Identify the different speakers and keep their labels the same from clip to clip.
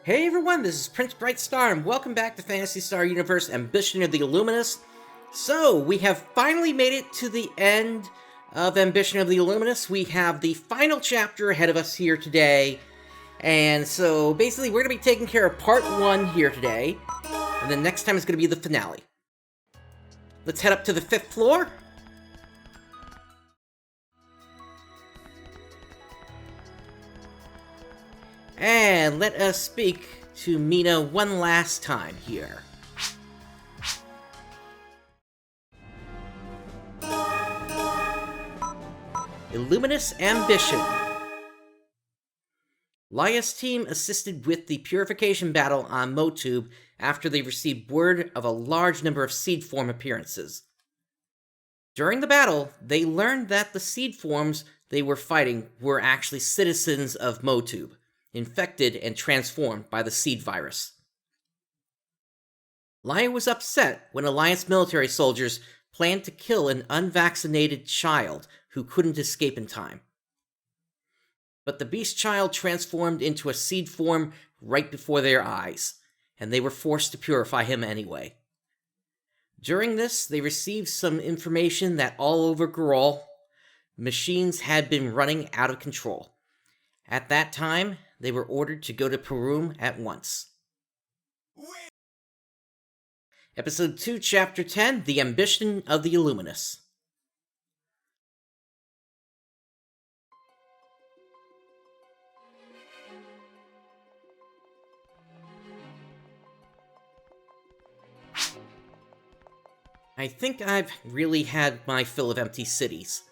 Speaker 1: Hey everyone, this is PrinceBrightstar, and welcome back to Phantasy Star Universe Ambition of the Illuminus. So, we have finally made it to the end of Ambition of the Illuminus. We have the final chapter ahead of us here today. And so, basically, we're going to be taking care of part 1 here today. And then next time is going to be the finale. Let's head up to the 5th floor. And let us speak to Mina one last time here. Illuminus Ambition. Laia's team assisted with the purification battle on Motub after they received word of a large number of seed form appearances. During the battle, they learned that the seed forms they were fighting were actually citizens of Motub, infected and transformed by the seed virus. Laia was upset when Alliance military soldiers planned to kill an unvaccinated child who couldn't escape in time. But the beast child transformed into a seed form right before their eyes, and they were forced to purify him anyway. During this, they received some information that all over Gerol, machines had been running out of control. At that time, they were ordered to go to Parum at once. Episode 2, Chapter 10, The Ambition of the Illuminus. I think I've really had my fill of empty cities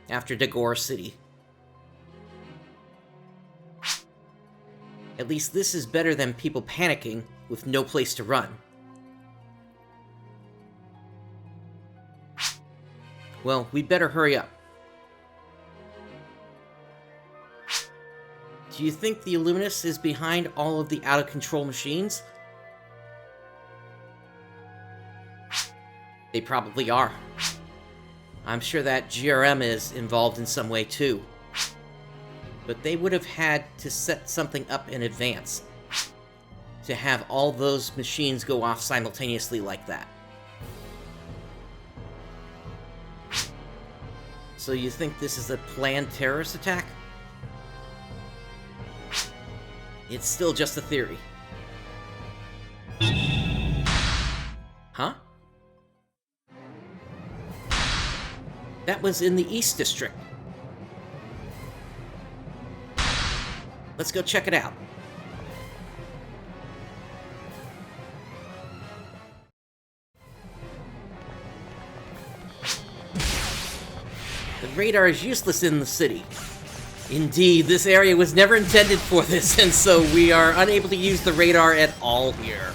Speaker 1: after Dagora City. At least this is better than people panicking with no place to run. Well, we'd better hurry up. Do you think the Illuminus is behind all of the out-of-control machines? They probably are. I'm sure that GRM is involved in some way too. But they would have had to set something up in advance to have all those machines go off simultaneously like that. So you think this is a planned terrorist attack? It's still just a theory. Huh? That was in the East District. Let's go check it out. The radar is useless in the city. Indeed, this area was never intended for this, and so we are unable to use the radar at all here.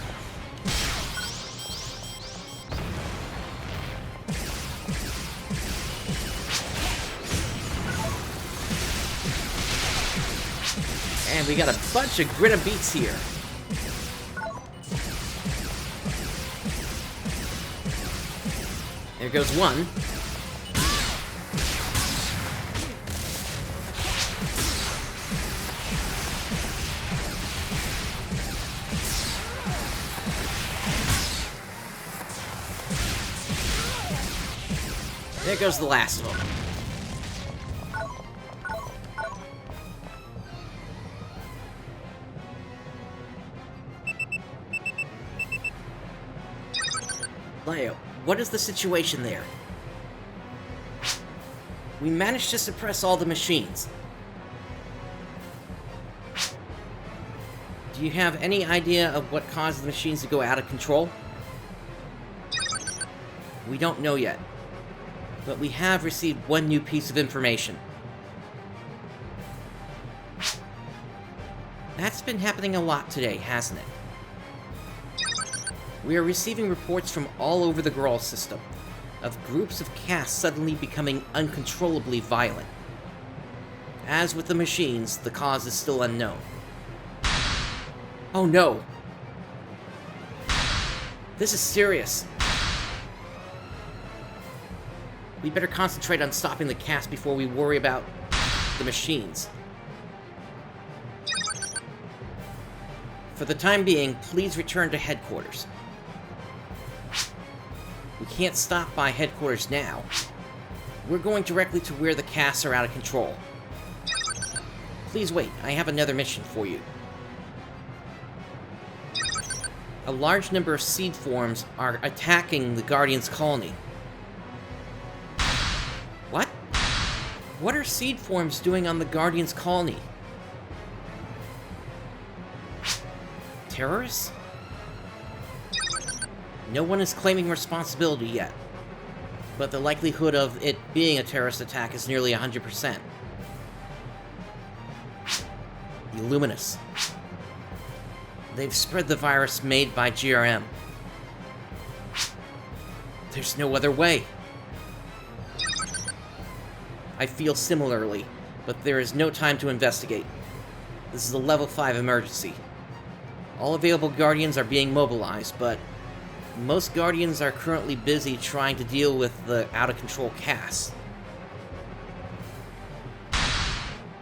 Speaker 1: And we got a bunch of Grinna beats here. There goes one. There goes the last one. Laia, what is the situation there? We managed to suppress all the machines. Do you have any idea of what caused the machines to go out of control? We don't know yet, but we have received one new piece of information. That's been happening a lot today, hasn't it? We are receiving reports from all over the Gerol system of groups of casts suddenly becoming uncontrollably violent. As with the machines, the cause is still unknown. Oh no! This is serious. We better concentrate on stopping the cast before we worry about the machines. For the time being, please return to headquarters. We can't stop by headquarters now. We're going directly to where the casts are out of control. Please wait, I have another mission for you. A large number of seed forms are attacking the Guardian's colony. What? What are seed forms doing on the Guardian's colony? Terrorists? No one is claiming responsibility yet, but the likelihood of it being a terrorist attack is nearly 100%. The Illuminus. They've spread the virus made by GRM. There's no other way. I feel similarly, but there is no time to investigate. This is a level 5 emergency. All available Guardians are being mobilized, but most Guardians are currently busy trying to deal with the out-of-control casts.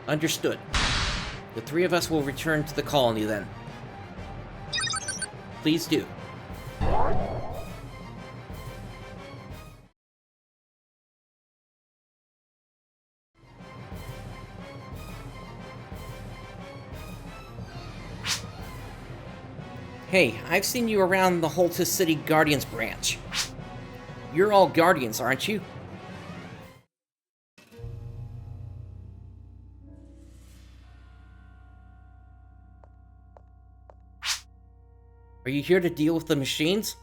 Speaker 1: Understood. The three of us will return to the colony then. Please do. Hey, I've seen you around the Holtes City Guardians branch. You're all Guardians, aren't you? Are you here to deal with the machines?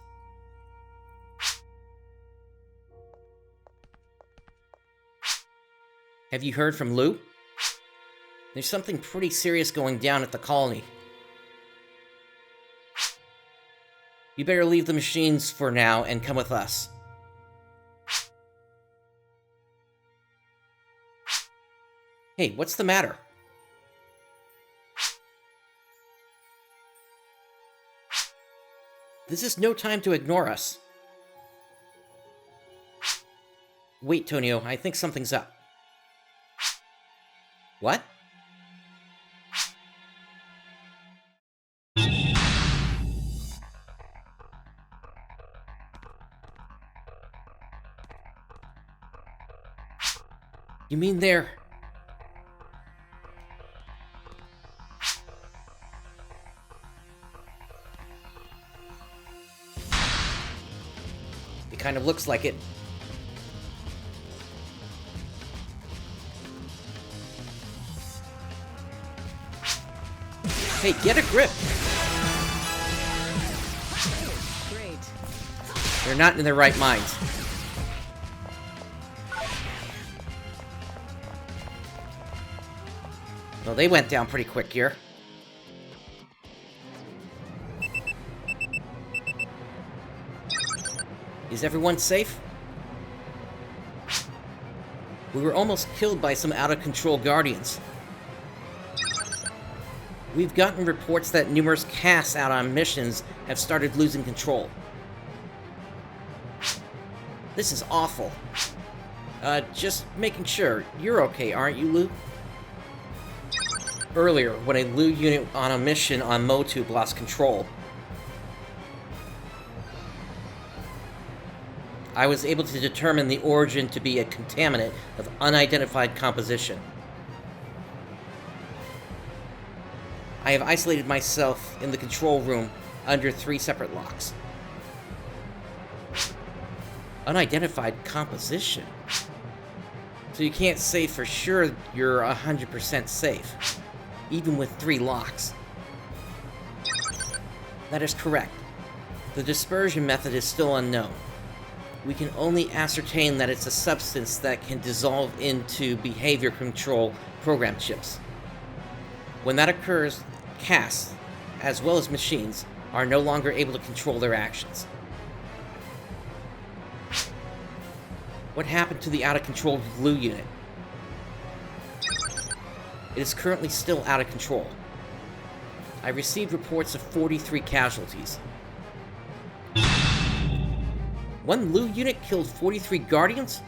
Speaker 1: Have you heard from Lou? There's something pretty serious going down at the colony. You better leave the machines for now and come with us. Hey, what's the matter? This is no time to ignore us. Wait, Tonio, I think something's up. What? You mean they're... It kind of looks like it. Hey, get a grip!
Speaker 2: Great.
Speaker 1: They're not in their right minds. Well, they went down pretty quick here. Is everyone safe? We were almost killed by some out-of-control Guardians. We've gotten reports that numerous casts out on missions have started losing control. This is awful. Just making sure. You're okay, aren't you, Lou? Earlier, when a Lou unit on a mission on Motube lost control, I was able to determine the origin to be a contaminant of unidentified composition. I have isolated myself in the control room under 3 separate locks. Unidentified composition? So you can't say for sure you're 100% safe, even with 3 locks. That is correct. The dispersion method is still unknown. We can only ascertain that it's a substance that can dissolve into behavior control program chips. When that occurs, casts, as well as machines, are no longer able to control their actions. What happened to the out-of-control Lou unit? It is currently still out of control. I received reports of 43 casualties. One Lou unit killed 43 Guardians?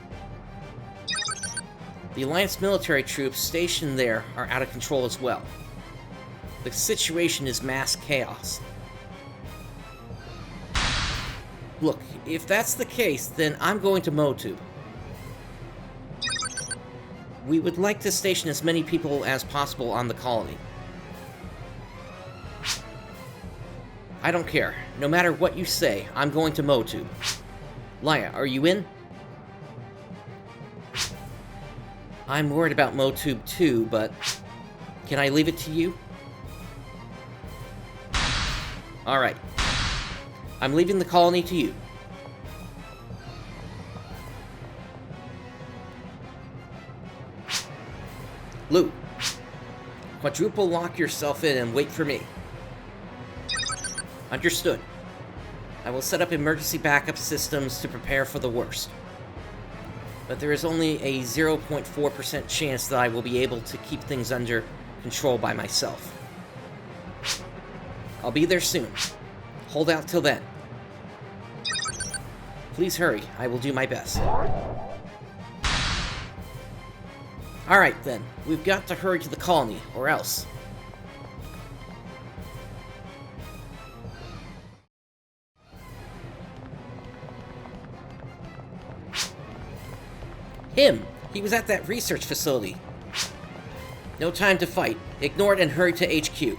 Speaker 1: The Alliance military troops stationed there are out of control as well. The situation is mass chaos. Look, if that's the case, then I'm going to MOTUB. We would like to station as many people as possible on the colony. I don't care. No matter what you say, I'm going to MOTUB. Laia, are you in? I'm worried about MOTUB too, but can I leave it to you? Alright. I'm leaving the colony to you. Lou, quadruple lock yourself in and wait for me. Understood. I will set up emergency backup systems to prepare for the worst. But there is only a 0.4% chance that I will be able to keep things under control by myself. I'll be there soon. Hold out till then. Please hurry. I will do my best. Alright then. We've got to hurry to the colony, or else. Him! He was at that research facility. No time to fight. Ignore it and hurry to HQ.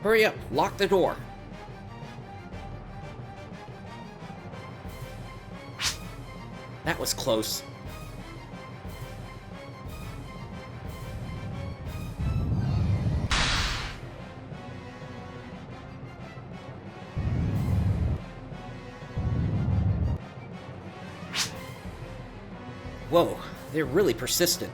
Speaker 1: Hurry up, lock the door. That was close. Whoa, they're really persistent.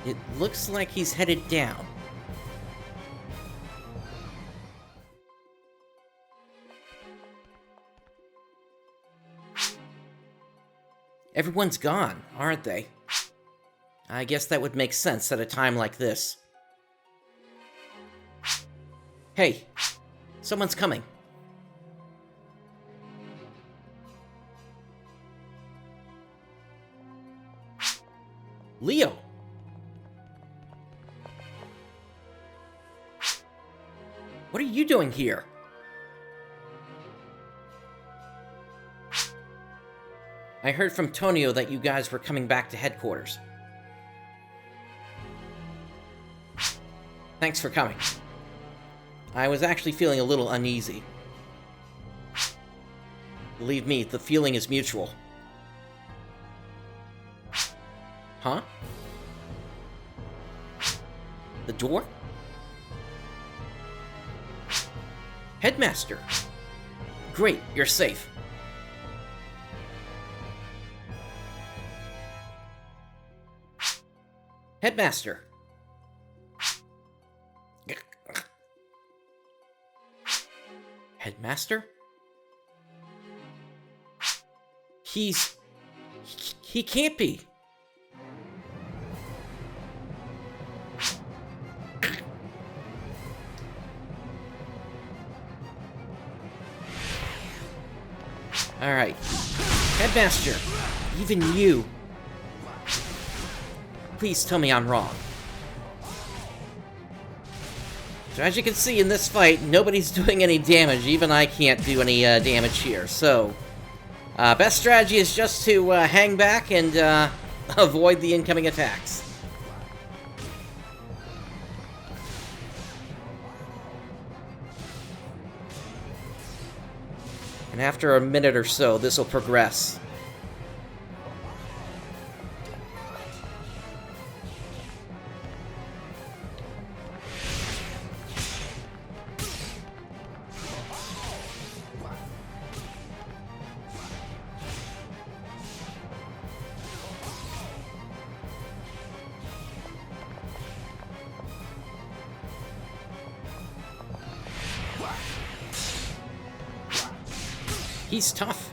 Speaker 1: It looks like he's headed down. Everyone's gone, aren't they? I guess that would make sense at a time like this. Hey, someone's coming. Leo! What are you doing here? I heard from Tonio that you guys were coming back to headquarters. Thanks for coming. I was actually feeling a little uneasy. Believe me, the feeling is mutual. Huh? The door? Headmaster! Great, you're safe. Headmaster! Headmaster? He can't be. Alright. Headmaster! Even you! Please tell me I'm wrong. So as you can see in this fight, nobody's doing any damage. Even I can't do any damage here. So, best strategy is just to hang back and avoid the incoming attacks. And after a minute or so, this will progress. He's tough.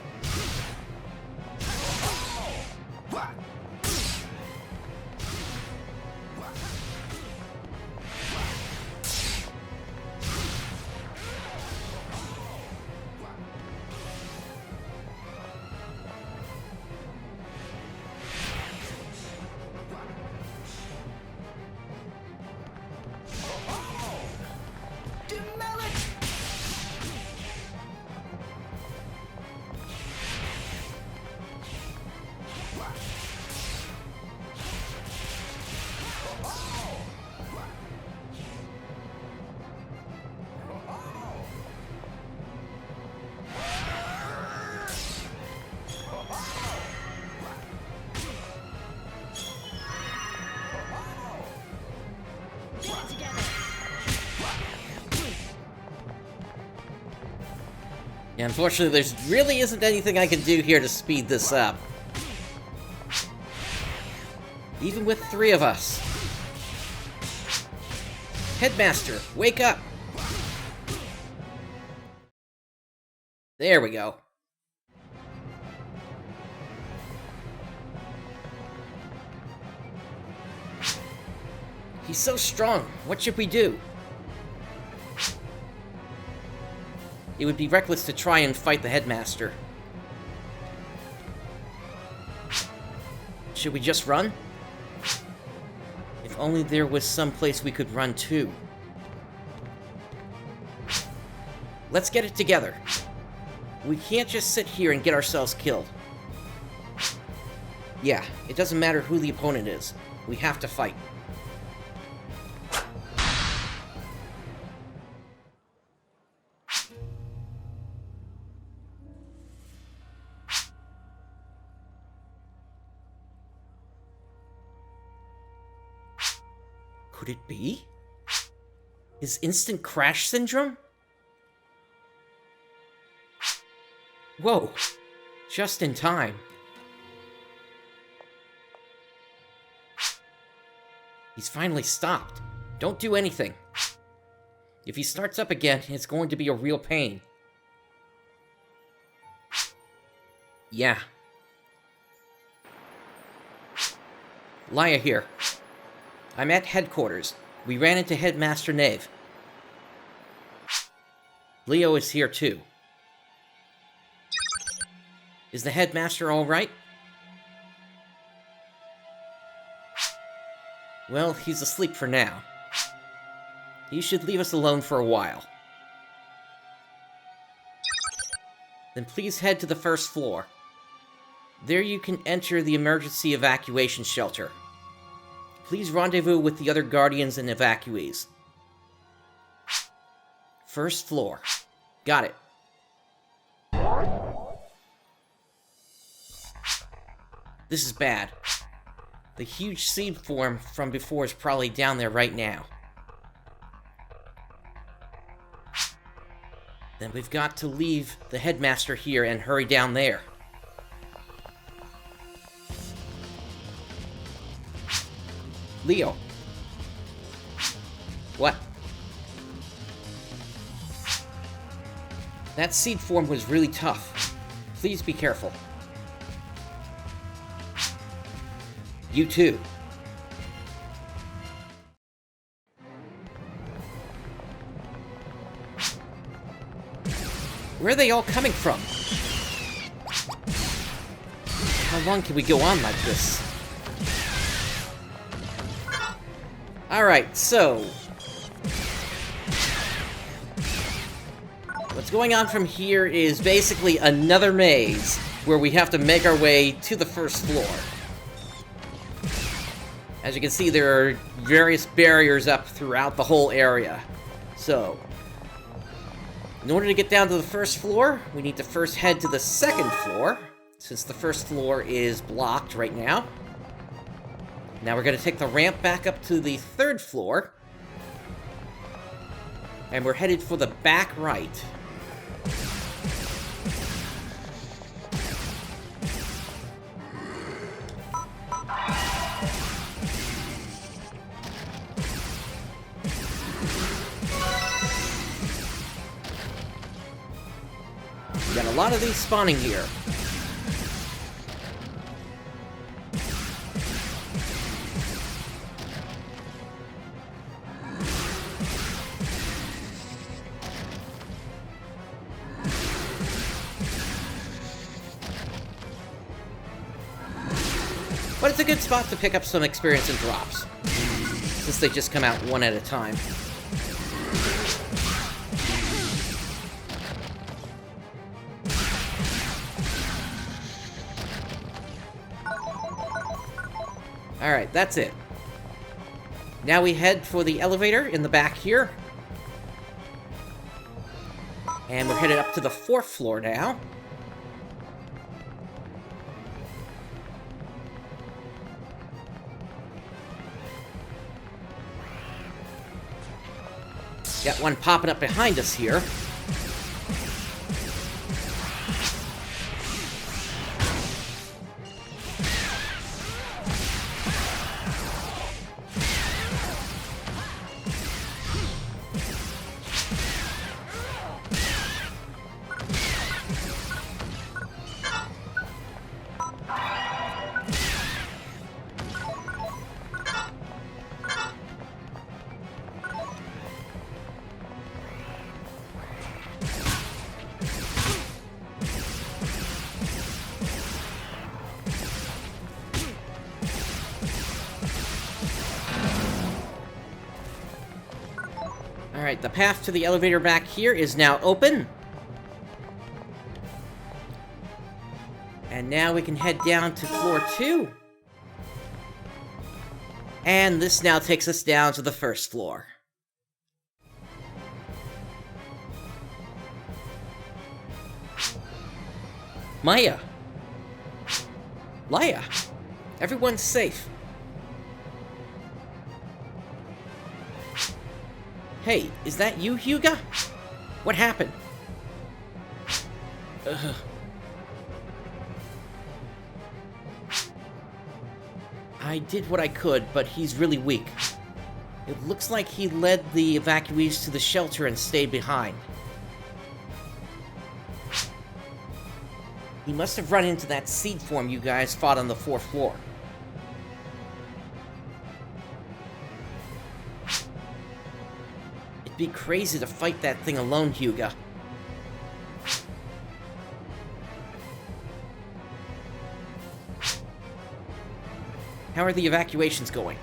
Speaker 1: Yeah, unfortunately, there really isn't anything I can do here to speed this up. Even with 3 of us. Headmaster, wake up! There we go. He's so strong. What should we do? It would be reckless to try and fight the headmaster. Should we just run? If only there was some place we could run to. Let's get it together. We can't just sit here and get ourselves killed. Yeah, it doesn't matter who the opponent is. We have to fight. Could it be? His instant crash syndrome? Whoa, just in time. He's finally stopped. Don't do anything. If he starts up again, it's going to be a real pain. Yeah. Laia here. I'm at headquarters. We ran into Headmaster Nave. Leo is here too. Is the headmaster all right? Well, he's asleep for now. He should leave us alone for a while. Then please head to the first floor. There you can enter the emergency evacuation shelter. Please rendezvous with the other guardians and evacuees. First floor. Got it. This is bad. The huge seed form from before is probably down there right now. Then we've got to leave the headmaster here and hurry down there. Leo. What? That seed form was really tough. Please be careful. You too. Where are they all coming from? How long can we go on like this? Alright, so... what's going on from here is basically another maze, where we have to make our way to the first floor. As you can see, there are various barriers up throughout the whole area. So, in order to get down to the first floor, we need to first head to the second floor, since the first floor is blocked right now. Now we're going to take the ramp back up to the third floor. And we're headed for the back right. We got a a lot of these spawning here. But it's a good spot to pick up some experience and drops, since they just come out one at a time. Alright, that's it. Now we head for the elevator in the back here. And we're headed up to the 4th floor now. Got one popping up behind us here. Alright, the path to the elevator back here is now open. And now we can head down to floor 2. And this now takes us down to the 1st floor. Maya! Laia! Everyone's safe. Hey, is that you, Hyuga? What happened? Ugh. I did what I could, but he's really weak. It looks like he led the evacuees to the shelter and stayed behind. He must have run into that seed form you guys fought on the 4th floor. It'd be crazy to fight that thing alone, Hyuga. How are the evacuations going?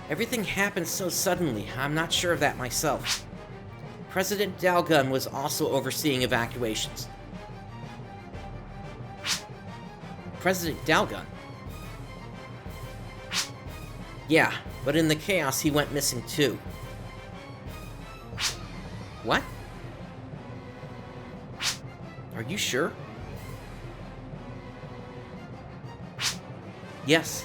Speaker 1: Everything happened so suddenly, I'm not sure of that myself. President Dalgun was also overseeing evacuations. President Dalgun? Yeah, but in the chaos he went missing too. What? Are you sure? Yes.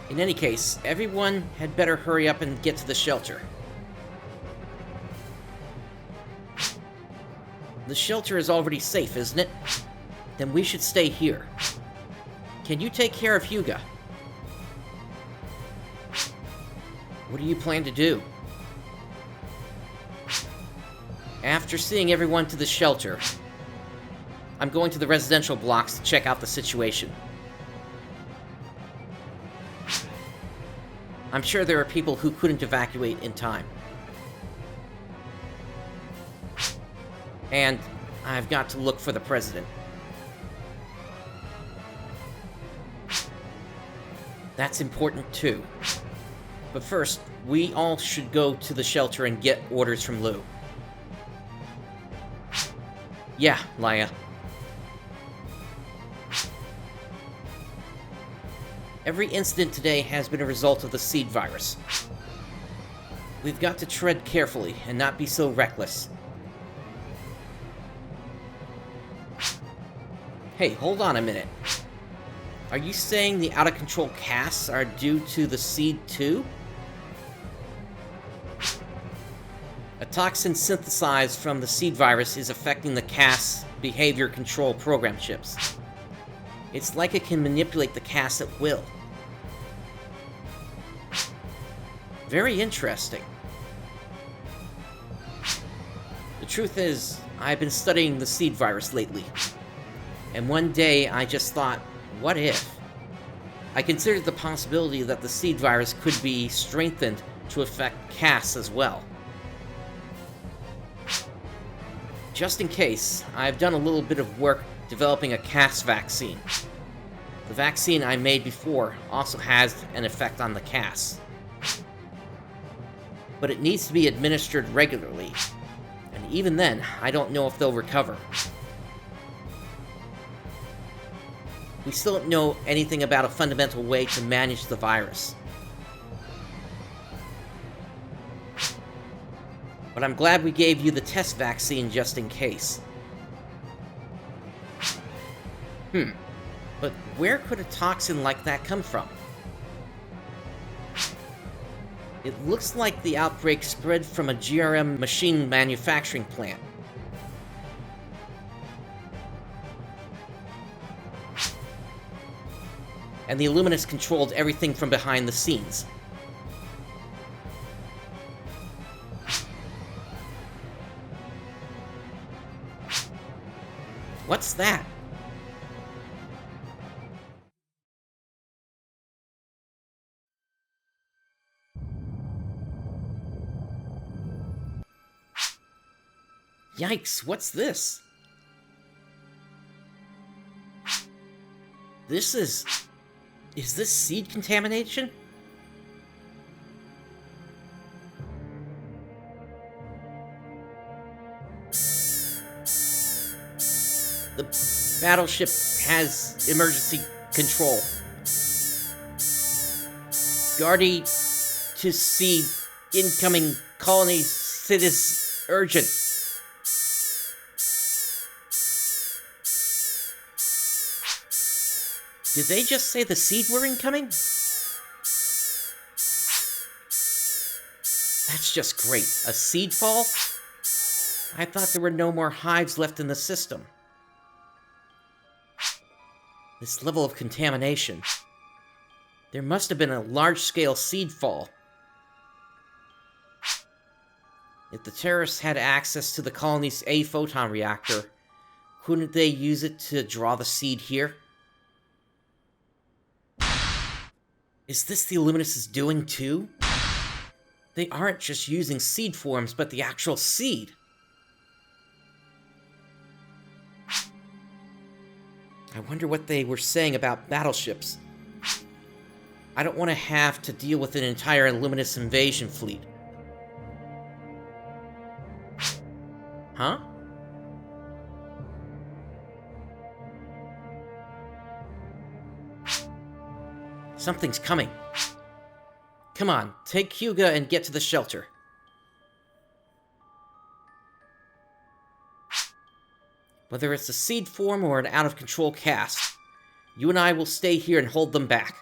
Speaker 1: In any case, everyone had better hurry up and get to the shelter. The shelter is already safe, isn't it? Then we should stay here. Can you take care of Hyuga? What do you plan to do? After seeing everyone to the shelter, I'm going to the residential blocks to check out the situation. I'm sure there are people who couldn't evacuate in time. And I've got to look for the president. That's important too. But first, we all should go to the shelter and get orders from Lou. Yeah, Laia. Every incident today has been a result of the seed virus. We've got to tread carefully and not be so reckless. Hey, hold on a minute. Are you saying the out-of-control casts are due to the seed too? A toxin synthesized from the seed virus is affecting the cast's behavior control program chips. It's like it can manipulate the cast at will. The truth is, I've been studying the seed virus lately. And one day I just thought, what if? I considered the possibility that the seed virus could be strengthened to affect casts as well. Just in case, I've done a little bit of work developing a cast vaccine. The vaccine I made before also has an effect on the casts. But it needs to be administered regularly, and even then, I don't know if they'll recover. We still don't know anything about a fundamental way to manage the virus. But I'm glad we gave you the test vaccine just in case. But where could a toxin like that come from? It looks like the outbreak spread from a GRM machine manufacturing plant. And the Illuminus controlled everything from behind the scenes. What's that? Yikes, what's this? Is this seed contamination? The battleship has emergency control. Guardi to seed incoming colony cities urgent. Did they just say the seed were incoming? That's just great. A seed fall? I thought there were no more hives left in the system. This level of contamination. There must have been a large-scale seed fall. If the terrorists had access to the colony's A-photon reactor, couldn't they use it to draw the seed here? Is this the Illuminus' doing too? They aren't just using seed forms, but the actual seed. I wonder what they were saying about battleships. I don't want to have to deal with an entire Illuminus invasion fleet. Huh? Something's coming. Come on, take Hyuga and get to the shelter. Whether it's a seed form or an out-of-control cast, you and I will stay here and hold them back.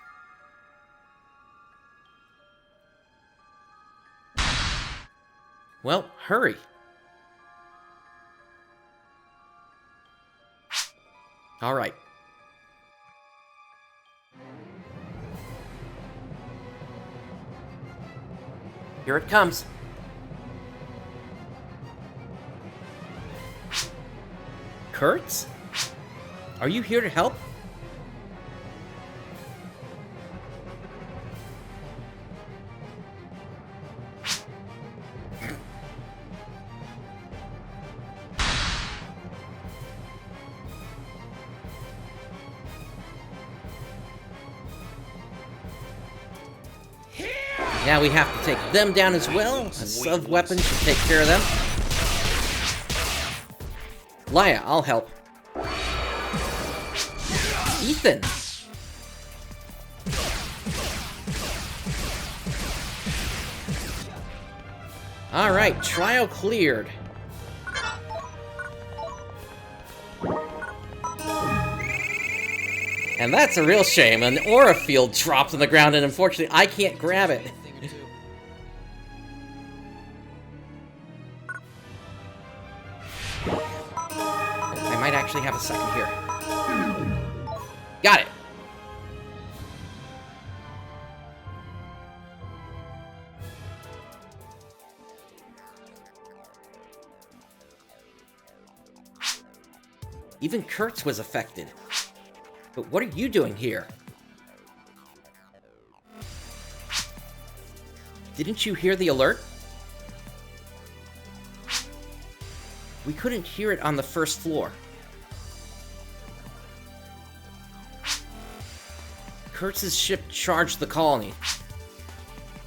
Speaker 1: Well, hurry. All right. Here it comes. Kurtz? Are you here to help? Now we have to take them down as well. A sub-weapon should take care of them. Laia, I'll help. Ethan! Alright, trial cleared. And that's a real shame. An aura field dropped on the ground and unfortunately I can't grab it. I might actually have a second here. Got it. Even Kurtz was affected. But what are you doing here? Didn't you hear the alert? We couldn't hear it on the first floor. Kurtz's ship charged the colony,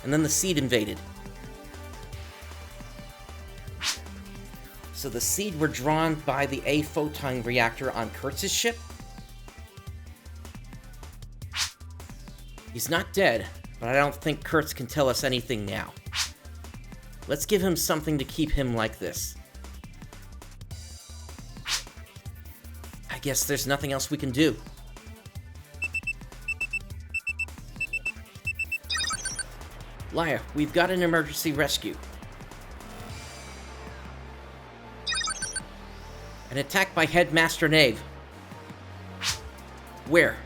Speaker 1: and then the Seed invaded. So the Seed were drawn by the A photon reactor on Kurtz's ship? He's not dead, but I don't think Kurtz can tell us anything now. Let's give him something to keep him like this. I guess there's nothing else we can do. Laia, we've got an emergency rescue. An attack by Headmaster Knave. Where?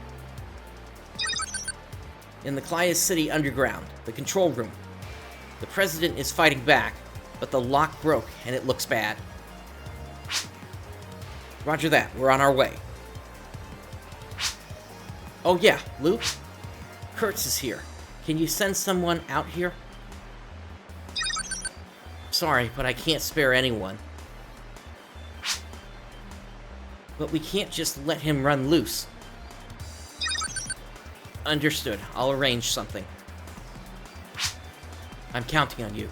Speaker 1: In the Laia City underground, the control room. The President is fighting back, but the lock broke and it looks bad. Roger that, we're on our way. Oh yeah, Luke? Kurtz is here. Can you send someone out here? Sorry, but I can't spare anyone. But we can't just let him run loose. Understood. I'll arrange something. I'm counting on you.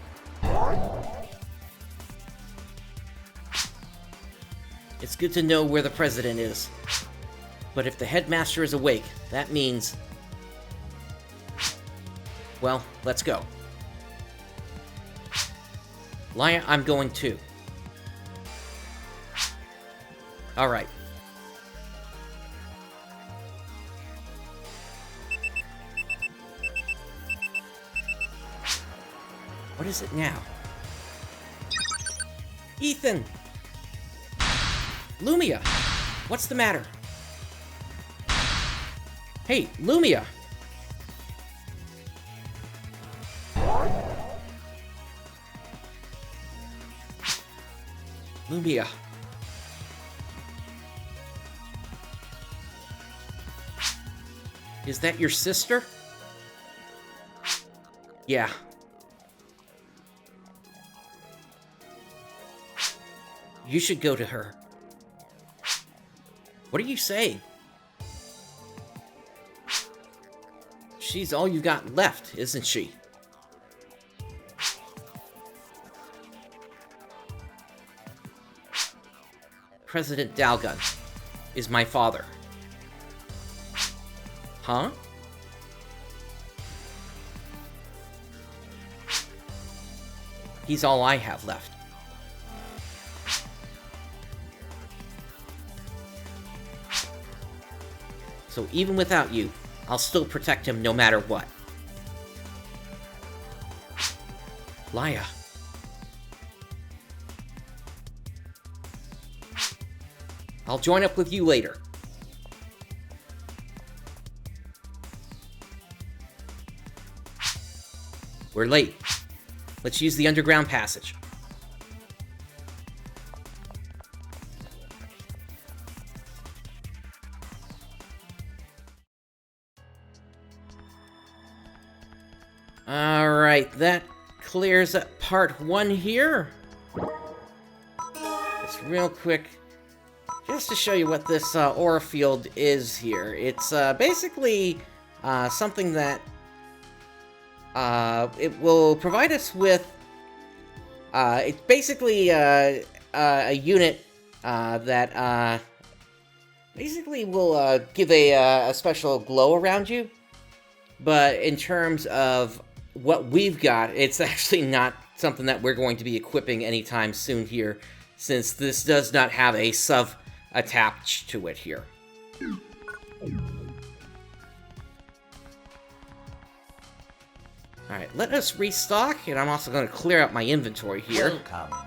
Speaker 1: It's good to know where the President is. But if the Headmaster is awake, that means... Well, let's go. Laia, I'm going too. Alright. What is it now? Ethan! Lumia! What's the matter? Hey, Lumia! Lumia. Is that your sister? Yeah. You should go to her. What are you saying? She's all you got left, isn't she? President Dalgun is my father. Huh? He's all I have left. So even without you, I'll still protect him no matter what. Laia. I'll join up with you later. We're late. Let's use the underground passage. Alright, that clears up part 1 here. Just real quick, just to show you what this aura field is here. It's basically something that it will provide us with. It's basically a unit that basically will give a special glow around you. But in terms of what we've got, it's actually not something that we're going to be equipping anytime soon here, since this does not have a sub attached to it here. Alright, let us restock, and I'm also going to clear out my inventory here.
Speaker 2: Welcome.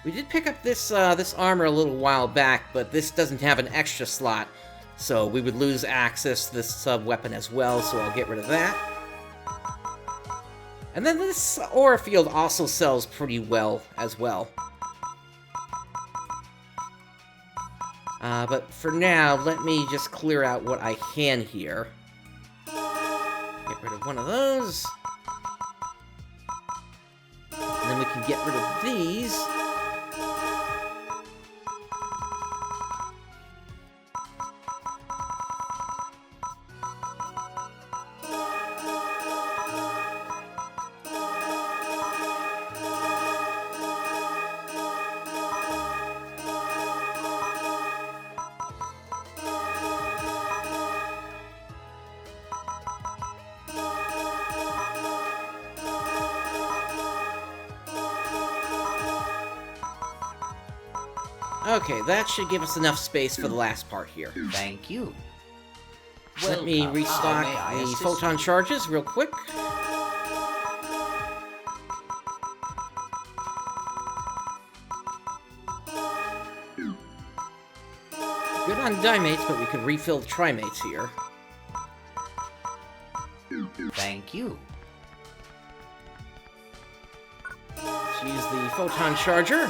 Speaker 1: We did pick up this this armor a little while back, but this doesn't have an extra slot, so we would lose access to this sub-weapon as well, so I'll get rid of that. And then this aura field also sells pretty well as well. But for now, let me just clear out what I can here. Get rid of one of those. And then we can get rid of these. Okay, that should give us enough space for the last part here.
Speaker 2: Thank you.
Speaker 1: Let me restock the photon charges real quick. Good on dimates, but we could refill the trimates here.
Speaker 2: Thank you.
Speaker 1: Let's use the photon charger.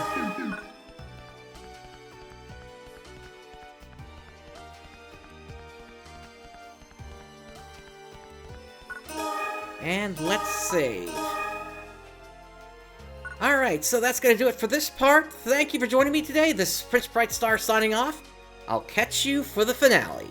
Speaker 1: And let's save. Alright, so that's going to do it for this part. Thank you for joining me today. This is PrinceBrightstar signing off. I'll catch you for the finale.